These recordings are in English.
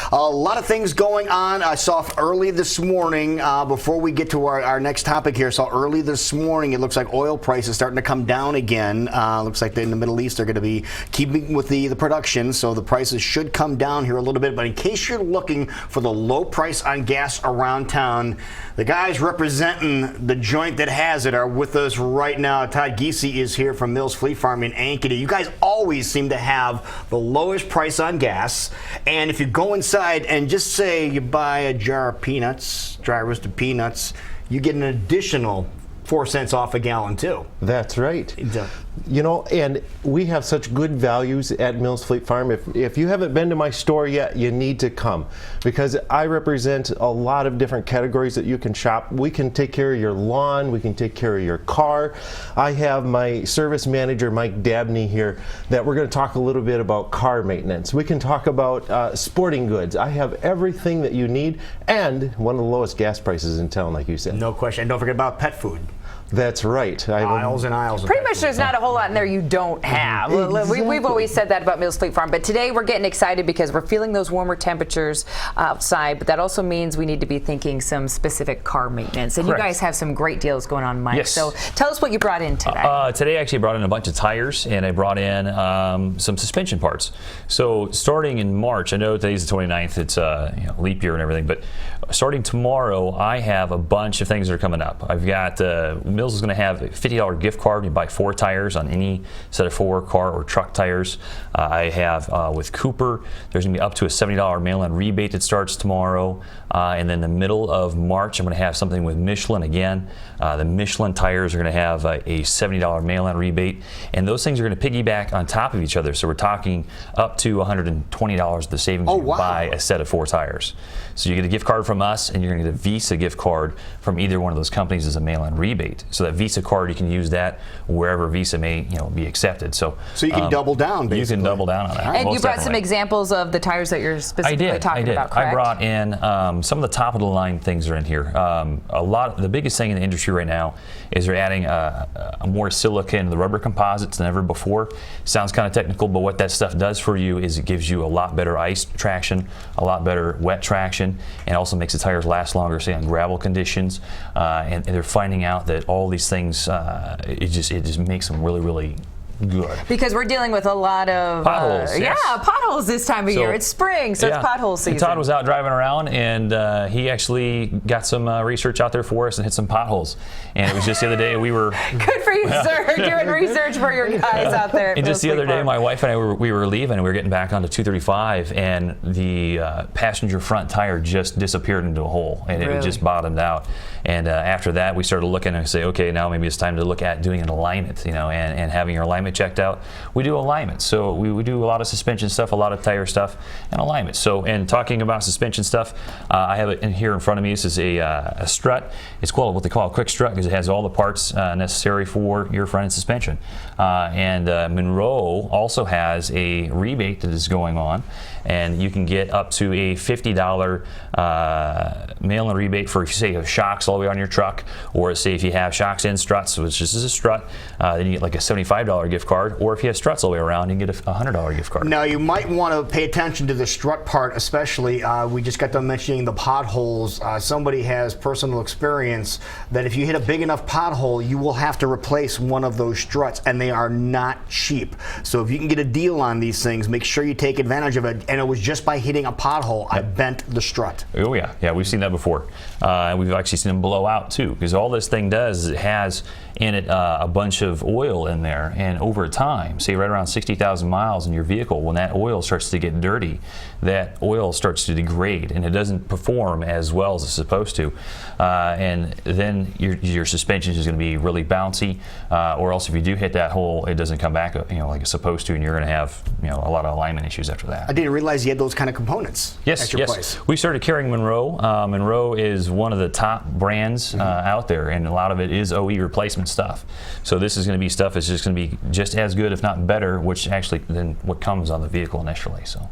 A lot of things going on. I saw early this morning, before we get to our next topic here, saw early this morning it looks like oil prices starting to come down again. Looks like in the Middle East they're going to be keeping with the production, so the prices should come down here a little bit. But in case you're looking for the low price on gas around town, the guys representing the joint that has it are with us right now. Todd Giese is here from Mills Fleet Farm in Ankeny. You guys always seem to have the lowest price on gas, and if you go inside and just say you buy a jar of peanuts, dry roasted peanuts, you get an additional 4 cents off a gallon too. That's right. You know, and we have such good values at Mills Fleet Farm. If you haven't been to my store yet, you need to come, because I represent a lot of different categories that you can shop. We can take care of your lawn, we can take care of your car. I have my service manager, Mike Dabney, here, that we're going to talk a little bit about car maintenance. We can talk about sporting goods. I have everything that you need, and one of the lowest gas prices in town, like you said. No question. And don't forget about pet food. That's right. Aisles and aisles. Pretty much there's not a whole lot in there you don't have. Exactly. We've always said that about Mills Fleet Farm, but today we're getting excited because we're feeling those warmer temperatures outside, but that also means we need to be thinking some specific car maintenance. And Correct. You guys have some great deals going on, Mike. Yes. So tell us what you brought in today. Today I actually brought in a bunch of tires, and I brought in some suspension parts. So starting in March, I know today's the 29th, it's leap year and everything, but starting tomorrow I have a bunch of things that are coming up. I've got, Mills is going to have a $50 gift card. You buy 4 tires on any set of 4 car or truck tires. I have with Cooper, there's going to be up to a $70 mail-in rebate that starts tomorrow. And then the middle of March, I'm going to have something with Michelin again. The Michelin tires are going to have a $70 mail-in rebate. And those things are going to piggyback on top of each other. So we're talking up to $120 the savings you buy a set of 4 tires. So you get a gift card from us, and you're going to get a Visa gift card from either one of those companies as a mail-in rebate. So that Visa card, you can use that wherever Visa may be accepted. So you can double down, basically. You can double down on that. And you brought definitely. some examples of the tires that you're specifically talking about, correct? I brought in some of the top of the line things are in here. The biggest thing in the industry right now is they're adding more silica into the rubber composites than ever before. Sounds kind of technical, but what that stuff does for you is it gives you a lot better ice traction, a lot better wet traction, and also makes the tires last longer, say on gravel conditions. And they're finding out that all these things, it just makes them really, really good. Because we're dealing with a lot of potholes. Yes. Yeah, potholes this time of year. It's spring, so it's pothole season. And Todd was out driving around, and he actually got some research out there for us and hit some potholes. And it was just the other day we were good for you, sir, doing research for your guys out there. And just the other day, my wife and I we were leaving, and we were getting back onto 235, and the passenger front tire just disappeared into a hole, and it just bottomed out. And after that, we started looking and say, okay, now maybe it's time to look at doing an alignment, and having your alignment checked out. We do alignment, so we do a lot of suspension stuff, a lot of tire stuff, and alignment. So, and talking about suspension stuff, I have it in here in front of me. This is a strut. It's called what they call a quick strut because it has all the parts necessary for your front end suspension. And Monroe also has a rebate that is going on, and you can get up to a $50 mail-in rebate for if you say you have shocks all the way on your truck, or say if you have shocks and struts, which this is a strut, then you get like a $75 gift card, or if you have struts all the way around, you can get a $100 gift card. Now you might want to pay attention to the strut part, especially. We just got done mentioning the potholes. Somebody has personal experience that if you hit a big enough pothole, you will have to replace one of those struts, and they are not cheap. So if you can get a deal on these things, make sure you take advantage of it. And it was just by hitting a pothole, I bent the strut. Oh yeah, we've seen that before. And we've actually seen them blow out too, because all this thing does is it has in it a bunch of oil in there, and over time, say right around 60,000 miles in your vehicle, when that oil starts to get dirty, that oil starts to degrade and it doesn't perform as well as it's supposed to, and then your suspension is going to be really bouncy, or else if you do hit that hole, it doesn't come back like it's supposed to, and you're going to have a lot of alignment issues after that. I didn't realize you had those kind of components at your place. We started carrying Monroe. Monroe is one of the top brands out there, and a lot of it is OE replacement stuff. So this is going to be stuff that's just going to be just as good, if not better, which actually than what comes on the vehicle initially. So.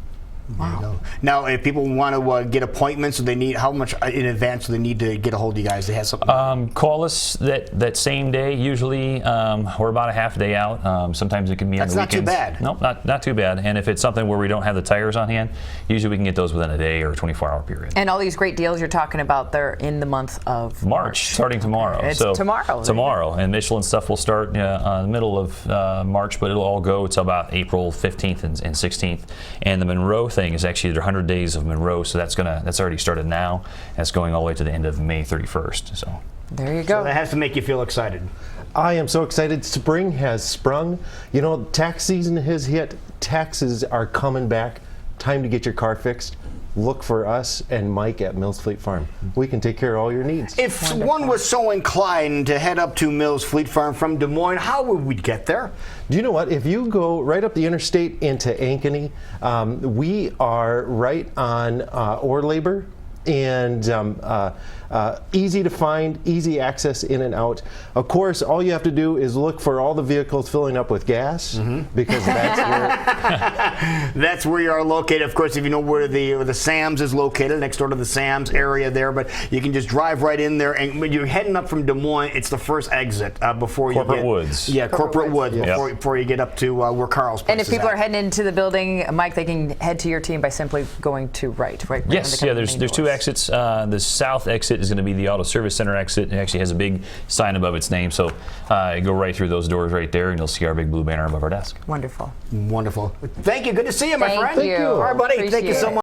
Now, if people want to get appointments, how much in advance do they need to get a hold of you guys? They have something. Call us that same day. Usually, we're about a half day out. Sometimes it can be on the That's weekends. not too bad. Nope, not too bad. And if it's something where we don't have the tires on hand, usually we can get those within a day or a 24-hour period. And all these great deals you're talking about, they're in the month of March, starting tomorrow. It's so tomorrow. Tomorrow, and Michelin stuff will start in the middle of March, but it'll all go until about April 15th and 16th. And the Monroe thing is actually their 100 days of Monroe, so that's already started now. And it's going all the way to the end of May 31st. So there you go. That has to make you feel excited. I am so excited. Spring has sprung. You know, tax season has hit. Taxes are coming back. Time to get your car fixed. Look for us and Mike at Mills Fleet Farm. We can take care of all your needs. If one was so inclined to head up to Mills Fleet Farm from Des Moines, how would we get there? Do you know what? If you go right up the interstate into Ankeny, we are right on Ore Labor, and easy to find, easy access in and out. Of course, all you have to do is look for all the vehicles filling up with gas, because that's where That's where you are located. Of course, if you know where the Sam's is located, next door to the Sam's area there, but you can just drive right in there. And when you're heading up from Des Moines, it's the first exit before Corporate you get Woods. Yeah, Corporate Woods before you get up to where Carl's place And if is people at. are heading into the building, Mike, they can head to your team by simply going to right. yes, yeah. There's two exits. The south exit is going to be the Auto Service Center exit. It actually has a big sign above its name, so you go right through those doors right there, and you'll see our big blue banner above our desk. Wonderful. Wonderful. Thank you. Good to see you, my Thank friend. you. All right, buddy. Thank you Appreciate so it. much.